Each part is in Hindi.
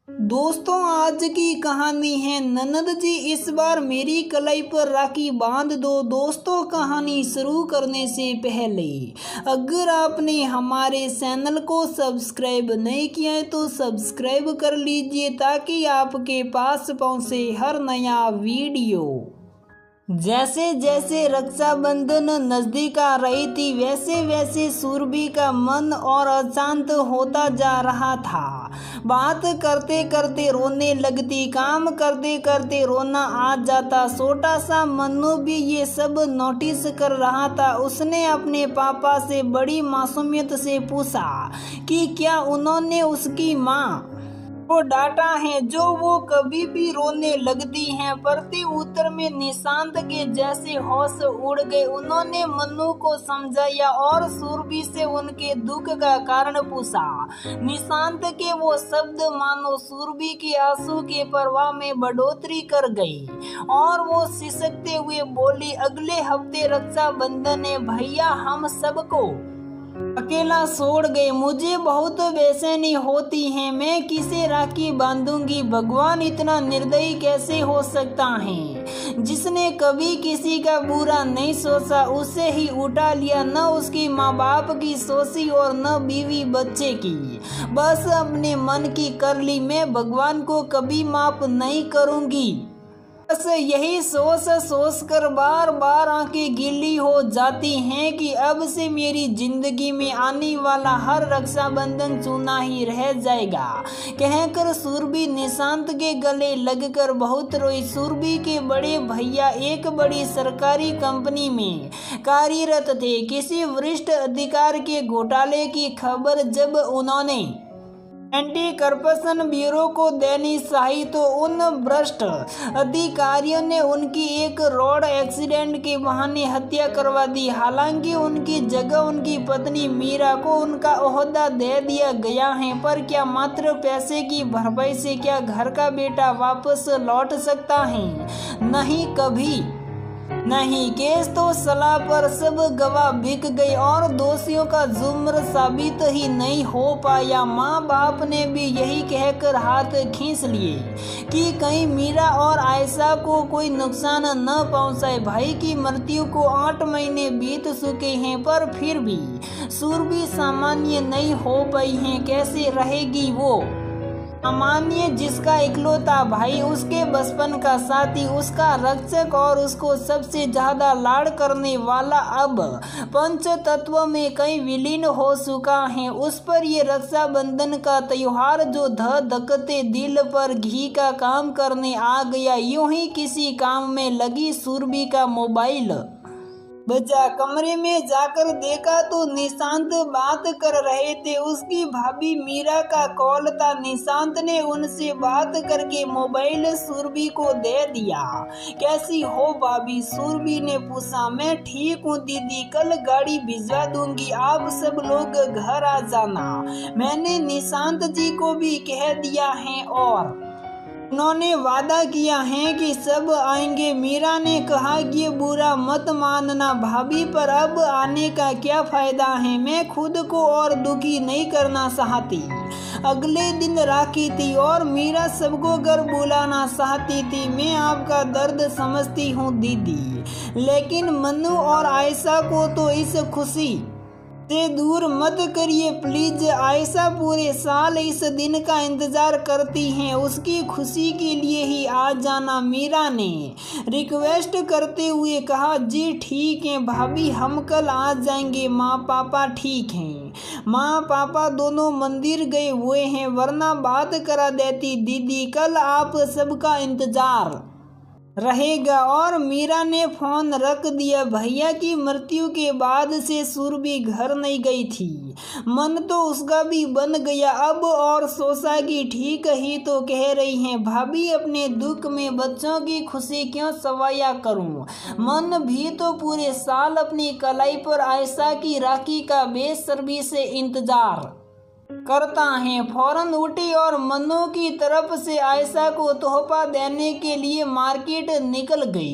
दोस्तों, आज की कहानी है ननद जी इस बार मेरी कलाई पर राखी बांध दो। दोस्तों, कहानी शुरू करने से पहले अगर आपने हमारे चैनल को सब्सक्राइब नहीं किया है तो सब्सक्राइब कर लीजिए ताकि आपके पास पहुंचे हर नया वीडियो। जैसे जैसे रक्षाबंधन नजदीक आ रही थी वैसे वैसे सुरभि का मन और अशांत होता जा रहा था। बात करते करते रोने लगती, काम करते करते रोना आ जाता। छोटा सा मन्नू भी ये सब नोटिस कर रहा था। उसने अपने पापा से बड़ी मासूमियत से पूछा कि क्या उन्होंने उसकी माँ को डांटा है जो वो कभी भी रोने लगती हैं। प्रति उत्तर में निशांत के जैसे होश उड़ गए। उन्होंने मन्नू को समझाया और सुरभि से उनके दुख का कारण पूछा। निशांत के वो शब्द मानो सुरभि के आंसू के प्रवाह में बढ़ोतरी कर गई और वो सिसकते हुए बोली, अगले हफ्ते रक्षाबंधन है भैया, हम सबको अकेला छोड़ गए। मुझे बहुत बेचैनी होती है, मैं किसे राखी बांधूंगी। भगवान इतना निर्दयी कैसे हो सकता है। जिसने कभी किसी का बुरा नहीं सोचा उसे ही उठा लिया, न उसकी माँ बाप की सोची और न बीवी बच्चे की। बस अपने मन की कर ली, मैं भगवान को कभी माफ नहीं करूंगी। बस यही सोच कर बार बार आंखें गीली हो जाती हैं कि अब से मेरी जिंदगी में आने वाला हर रक्षाबंधन चूना ही रह जाएगा। कहकर सुरभि निशांत के गले लगकर बहुत रोई। सुरभि के बड़े भैया एक बड़ी सरकारी कंपनी में कार्यरत थे। किसी वरिष्ठ अधिकारी के घोटाले की खबर जब उन्होंने एंटी करप्शन ब्यूरो को देनी चाहिए तो उन भ्रष्ट अधिकारियों ने उनकी एक रोड एक्सीडेंट के बहाने हत्या करवा दी। हालांकि उनकी जगह उनकी पत्नी मीरा को उनका ओहदा दे दिया गया है, पर क्या मात्र पैसे की भरपाई से क्या घर का बेटा वापस लौट सकता है? नहीं, कभी नहीं। केस तो सलाह पर सब गवाह बिक गए और दोषियों का जुर्म साबित ही नहीं हो पाया। माँ बाप ने भी यही कहकर हाथ खींच लिए कि कहीं मीरा और आयशा को कोई नुकसान न पहुँचाए। भाई की मृत्यु को 8 महीने बीत चुके हैं, पर फिर भी सुरभि सामान्य नहीं हो पाई है। कैसे रहेगी वो सामान्य, जिसका इकलौता भाई, उसके बचपन का साथी, उसका रक्षक और उसको सबसे ज्यादा लाड़ करने वाला अब पंच तत्व में कहीं विलीन हो चुका है। उस पर ये रक्षाबंधन का त्योहार जो धकते दिल पर घी का काम करने आ गया। यूं ही किसी काम में लगी सुरभि का मोबाइल बजा। कमरे में जाकर देखा तो निशांत बात कर रहे थे। उसकी भाभी मीरा का कॉल था। निशांत ने उनसे बात करके मोबाइल सुरभि को दे दिया। कैसी हो भाभी? सुरभि ने पूछा। मैं ठीक हूँ दीदी, कल गाड़ी भिजवा दूंगी, आप सब लोग घर आ जाना। मैंने निशांत जी को भी कह दिया है और उन्होंने वादा किया है कि सब आएंगे। मीरा ने कहा कि बुरा मत मानना भाभी, पर अब आने का क्या फायदा है, मैं खुद को और दुखी नहीं करना चाहती। अगले दिन राखी थी और मीरा सबको घर बुलाना चाहती थी। मैं आपका दर्द समझती हूँ दीदी, लेकिन मन्नू और आयशा को तो इस खुशी से दूर मत करिए प्लीज। आयशा पूरे साल इस दिन का इंतजार करती हैं, उसकी खुशी के लिए ही आ जाना। मीरा ने रिक्वेस्ट करते हुए कहा। जी ठीक है भाभी, हम कल आ जाएंगे। माँ पापा ठीक हैं? माँ पापा दोनों मंदिर गए हुए हैं, वरना बात करा देती दीदी। कल आप सबका इंतजार रहेगा। और मीरा ने फोन रख दिया। भैया की मृत्यु के बाद से सुरभि घर नहीं गई थी। मन तो उसका भी बन गया अब, और सोचा कि ठीक ही तो कह रही हैं भाभी, अपने दुख में बच्चों की खुशी क्यों सवाया करूं। मन भी तो पूरे साल अपनी कलाई पर आयशा की राखी का बेसब्री से इंतजार करता है। फौरन उठी और मन्नू की तरफ से आयशा को तोहफा देने के लिए मार्केट निकल गई।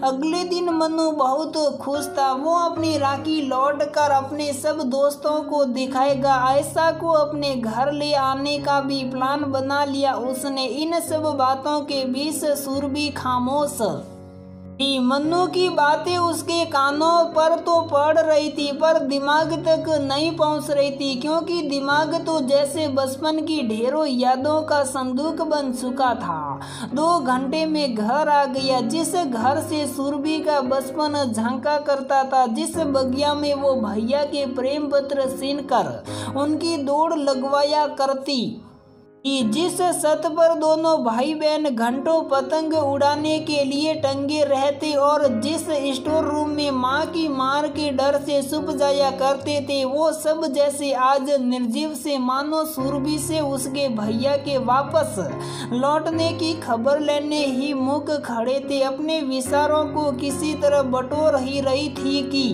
अगले दिन मन्नू बहुत खुश था। वो अपनी राखी लौटकर अपने सब दोस्तों को दिखाएगा। आयशा को अपने घर ले आने का भी प्लान बना लिया उसने। इन सब बातों के बीच सुरभि खामोश थी। मन्नू की बातें उसके कानों पर तो पड़ रही थी पर दिमाग तक नहीं पहुंच रही थी, क्योंकि दिमाग तो जैसे बचपन की ढेरों यादों का संदूक बन चुका था। 2 घंटे में घर आ गया, जिस घर से सुरभि का बचपन झांका करता था, जिस बगिया में वो भैया के प्रेम पत्र छीनकर उनकी दौड़ लगवाया करती, जिस छत पर दोनों भाई बहन घंटों पतंग उड़ाने के लिए टंगे रहते और जिस स्टोर रूम में माँ की मार के डर से छुप जाया करते थे, वो सब जैसे आज निर्जीव से, मानो सुरभि से उसके भैया के वापस लौटने की खबर लेने ही मुख खड़े थे। अपने विचारों को किसी तरह बटोर ही रही थी कि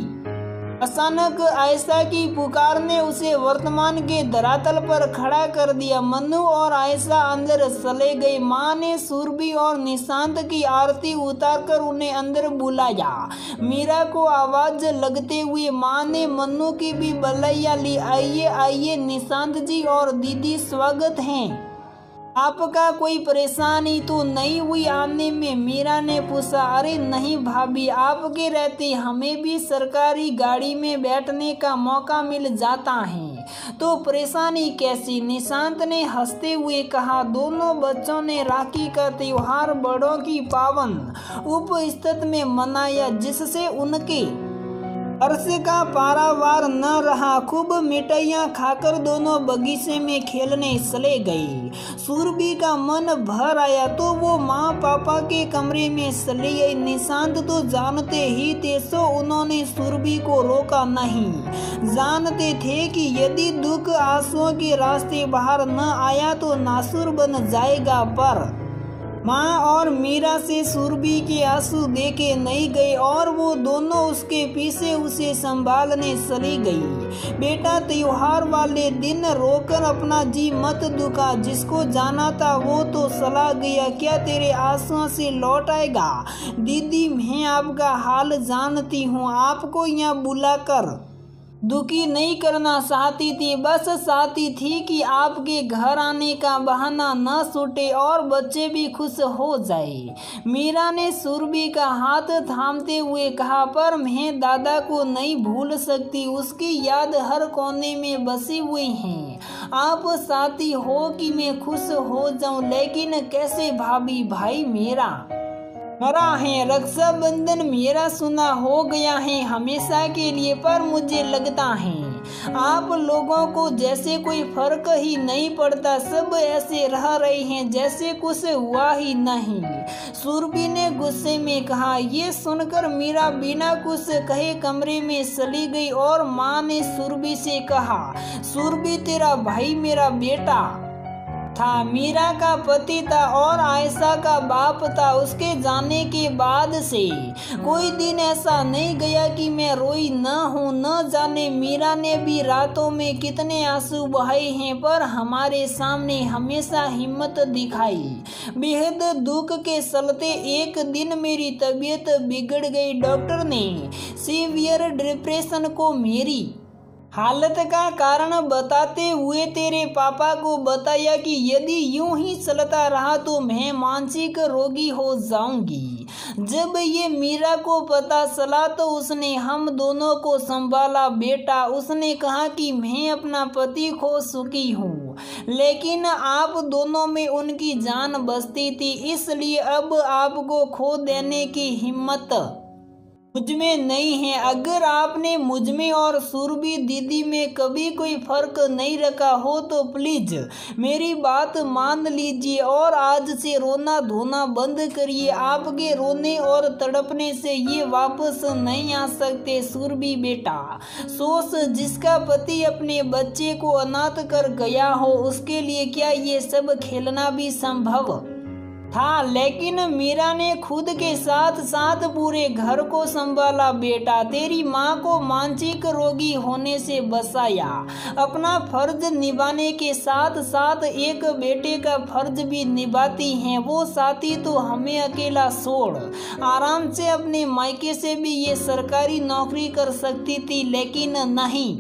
अचानक आयशा की पुकार ने उसे वर्तमान के धरातल पर खड़ा कर दिया। मन्नू और आयशा अंदर चले गए। माँ ने सुरभि और निशांत की आरती उतारकर उन्हें अंदर बुलाया। मीरा को आवाज लगते हुए माँ ने मन्नू की भी बलैया ली। आइए आइए निशांत जी और दीदी, स्वागत है। आपका कोई परेशानी तो नहीं हुई आने में? मीरा ने पूछा। अरे नहीं भाभी, आपके रहते हमें भी सरकारी गाड़ी में बैठने का मौका मिल जाता है, तो परेशानी कैसी? निशांत ने हंसते हुए कहा। दोनों बच्चों ने राखी का त्योहार बड़ों की पावन उपस्थिति में मनाया, जिससे उनके अर्श का पारावार न रहा। खूब मिठाइयाँ खाकर दोनों बगीचे में खेलने चले गए। सुरभि का मन भर आया तो वो माँ पापा के कमरे में चली गई। निशांत तो जानते ही थे, सो उन्होंने सुरभि को रोका नहीं। जानते थे कि यदि दुख आंसुओं के रास्ते बाहर न आया तो नासुर बन जाएगा, पर माँ और मीरा से सुरभि के आंसू देखे नहीं गए और वो दोनों उसके पीछे उसे संभालने चली गई। बेटा, त्योहार वाले दिन रोकर अपना जी मत दुखा। जिसको जाना था वो तो चला गया, क्या तेरे आंसुओं से लौट आएगा? दीदी, मैं आपका हाल जानती हूँ। आपको यहाँ बुलाकर दुखी नहीं करना चाहती थी, बस चाहती थी कि आपके घर आने का बहाना न छूटे और बच्चे भी खुश हो जाए। मीरा ने सुरभि का हाथ थामते हुए कहा। पर मैं दादा को नहीं भूल सकती, उसकी याद हर कोने में बसी हुई है। आप चाहती हो कि मैं खुश हो जाऊं, लेकिन कैसे भाभी? भाई मेरा मरा है, रक्षाबंधन मेरा सुना हो गया है हमेशा के लिए। पर मुझे लगता है आप लोगों को जैसे कोई फर्क ही नहीं पड़ता, सब ऐसे रह रहे हैं जैसे कुछ हुआ ही नहीं, सुरभि ने गुस्से में कहा। ये सुनकर मीरा बिना कुछ कहे कमरे में चली गई और माँ ने सुरभि से कहा। सुरभि, तेरा भाई मेरा बेटा था, मीरा का पति था और आयशा का बाप था। उसके जाने के बाद से कोई दिन ऐसा नहीं गया कि मैं रोई न हूँ। न जाने मीरा ने भी रातों में कितने आंसू बहाए हैं, पर हमारे सामने हमेशा हिम्मत दिखाई। बेहद दुख के चलते एक दिन मेरी तबीयत बिगड़ गई। डॉक्टर ने सीवियर डिप्रेशन को मेरी हालत का कारण बताते हुए तेरे पापा को बताया कि यदि यूं ही चलता रहा तो मैं मानसिक रोगी हो जाऊंगी। जब ये मीरा को पता चला तो उसने हम दोनों को संभाला। बेटा, उसने कहा कि मैं अपना पति खो चुकी हूँ, लेकिन आप दोनों में उनकी जान बसती थी, इसलिए अब आपको खो देने की हिम्मत मुझमें नहीं है। अगर आपने मुझमें और सुरभि दीदी में कभी कोई फर्क नहीं रखा हो तो प्लीज मेरी बात मान लीजिए और आज से रोना धोना बंद करिए। आपके रोने और तड़पने से ये वापस नहीं आ सकते। सुरभि बेटा, सोच, जिसका पति अपने बच्चे को अनाथ कर गया हो, उसके लिए क्या ये सब खेलना भी संभव था, लेकिन मीरा ने खुद के साथ साथ पूरे घर को संभाला। बेटा, तेरी माँ को मानसिक रोगी होने से बचाया। अपना फर्ज निभाने के साथ साथ एक बेटे का फर्ज भी निभाती हैं। वो साथी तो हमें अकेला छोड़ आराम से अपने मायके से भी ये सरकारी नौकरी कर सकती थी, लेकिन नहीं।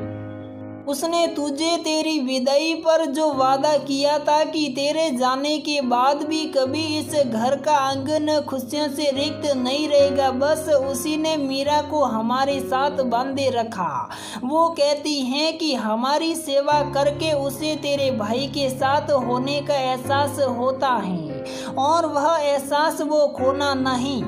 उसने तुझे तेरी विदाई पर जो वादा किया था कि तेरे जाने के बाद भी कभी इस घर का आंगन खुशियों से रिक्त नहीं रहेगा, बस उसी ने मीरा को हमारे साथ बांधे रखा। वो कहती हैं कि हमारी सेवा करके उसे तेरे भाई के साथ होने का एहसास होता है और वह एहसास वो खोना नहीं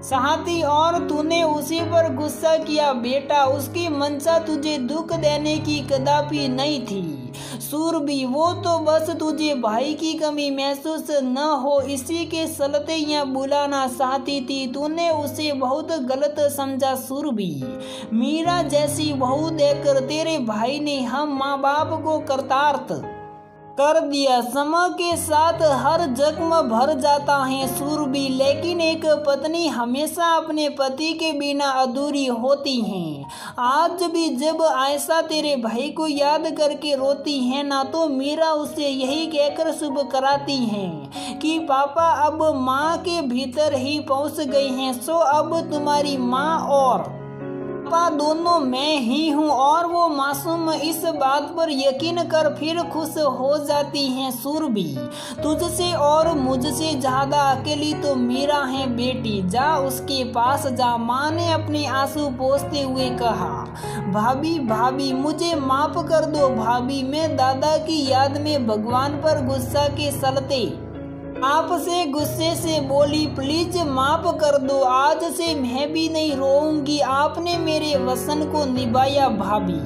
चाहती, और तूने उसी पर गुस्सा किया। बेटा, उसकी मंशा तुझे दुख देने की कदापि नहीं थी सूरबी। वो तो बस तुझे भाई की कमी महसूस न हो इसी के चलते यहाँ बुलाना चाहती थी। तूने उसे बहुत गलत समझा सूरबी। मीरा जैसी बहू देकर तेरे भाई ने हम माँ बाप को कृतार्थ कर दिया। समय के साथ हर जख्म भर जाता है सूरबी, लेकिन एक पत्नी हमेशा अपने पति के बिना अधूरी होती है। आज भी जब आयशा तेरे भाई को याद करके रोती है ना, तो मीरा उसे यही कहकर शुभ कराती है कि पापा अब माँ के भीतर ही पहुँच गए हैं, सो अब तुम्हारी माँ और पापा दोनों मैं ही हूँ। और वो मासूम इस बात पर यकीन कर फिर खुश हो जाती हैं सूरबी। तुझसे और मुझसे ज्यादा अकेली तो मीरा है बेटी, जा उसके पास जा। माँ ने अपने आंसू पोंछते हुए कहा। भाभी भाभी मुझे माफ कर दो भाभी, मैं दादा की याद में भगवान पर गुस्सा के चलते आपसे गुस्से से बोली, प्लीज माफ कर दो, आज से मैं भी नहीं रोऊंगी। आपने मेरे वचन को निभाया भाभी,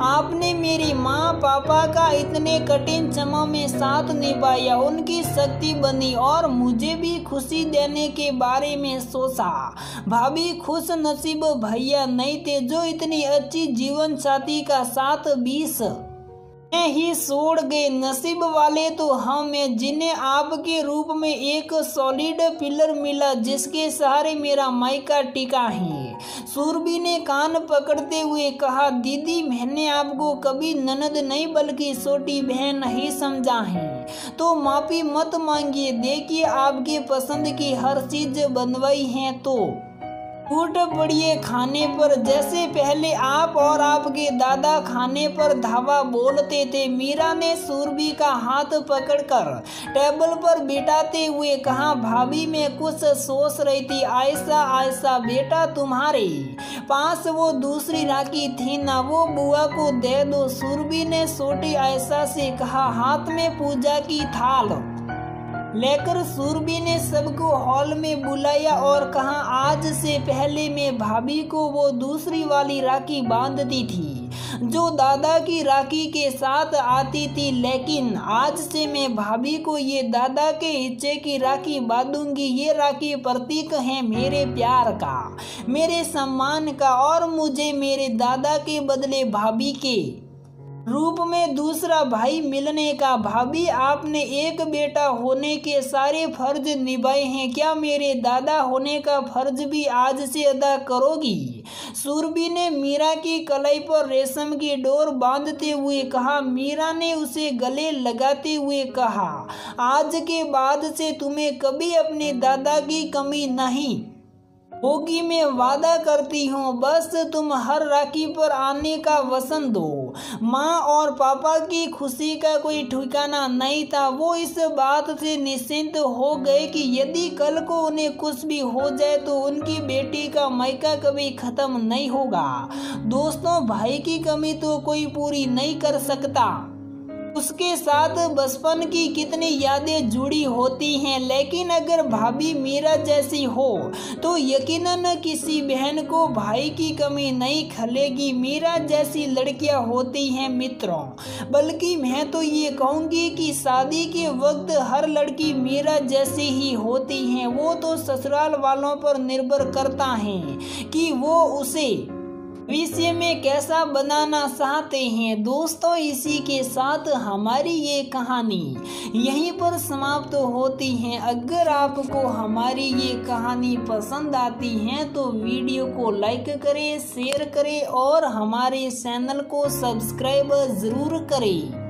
आपने मेरी माँ पापा का इतने कठिन समय में साथ निभाया, उनकी शक्ति बनी और मुझे भी खुशी देने के बारे में सोचा। भाभी, खुश नसीब भैया नहीं थे जो इतनी अच्छी जीवन साथी का साथ 20 ही छोड़ गए। नसीब वाले तो हम हैं जिन्हें आपके रूप में एक सॉलिड पिलर मिला, जिसके सहारे मेरा मायका टिका है। सूरबी ने कान पकड़ते हुए कहा, दीदी मैंने आपको कभी ननद नहीं बल्कि छोटी बहन ही समझा है, तो माफी मत मांगिए। देखिए आपके पसंद की हर चीज बनवाई है तो टूट पड़िए खाने पर, जैसे पहले आप और आपके दादा खाने पर धावा बोलते थे। मीरा ने सूरबी का हाथ पकड़कर टेबल पर बिठाते हुए कहा, भाभी मैं कुछ सोच रही थी। आयशा आयशा बेटा, तुम्हारे पास वो दूसरी राखी थी ना, वो बुआ को दे दो। सूरबी ने छोटी आयशा से कहा। हाथ में पूजा की थाल लेकर सूरबी ने सबको हॉल में बुलाया और कहा, आज से पहले मैं भाभी को वो दूसरी वाली राखी बांधती थी जो दादा की राखी के साथ आती थी, लेकिन आज से मैं भाभी को ये दादा के हिस्से की राखी बांधूंगी। ये राखी प्रतीक है मेरे प्यार का, मेरे सम्मान का, और मुझे मेरे दादा के बदले भाभी के रूप में दूसरा भाई मिलने का। भाभी, आपने एक बेटा होने के सारे फर्ज निभाए हैं, क्या मेरे दादा होने का फर्ज भी आज से अदा करोगी? सूरबी ने मीरा की कलाई पर रेशम की डोर बांधते हुए कहा। मीरा ने उसे गले लगाते हुए कहा, आज के बाद से तुम्हें कभी अपने दादा की कमी नहीं होगी, मैं वादा करती हूँ। बस तुम हर राखी पर आने का वचन दो। माँ और पापा की खुशी का कोई ठिकाना नहीं था। वो इस बात से निश्चिंत हो गए कि यदि कल को उन्हें कुछ भी हो जाए तो उनकी बेटी का मायका कभी खत्म नहीं होगा। दोस्तों, भाई की कमी तो कोई पूरी नहीं कर सकता, उसके साथ बचपन की कितनी यादें जुड़ी होती हैं, लेकिन अगर भाभी मीरा जैसी हो तो यकीनन किसी बहन को भाई की कमी नहीं खलेगी। मीरा जैसी लड़कियां होती हैं मित्रों, बल्कि मैं तो ये कहूँगी कि शादी के वक्त हर लड़की मीरा जैसी ही होती हैं। वो तो ससुराल वालों पर निर्भर करता है कि वो उसे भविष्य में कैसा बनाना चाहते हैं। दोस्तों इसी के साथ हमारी ये कहानी यहीं पर समाप्त होती है। अगर आपको हमारी ये कहानी पसंद आती है तो वीडियो को लाइक करें, शेयर करें और हमारे चैनल को सब्सक्राइब ज़रूर करें।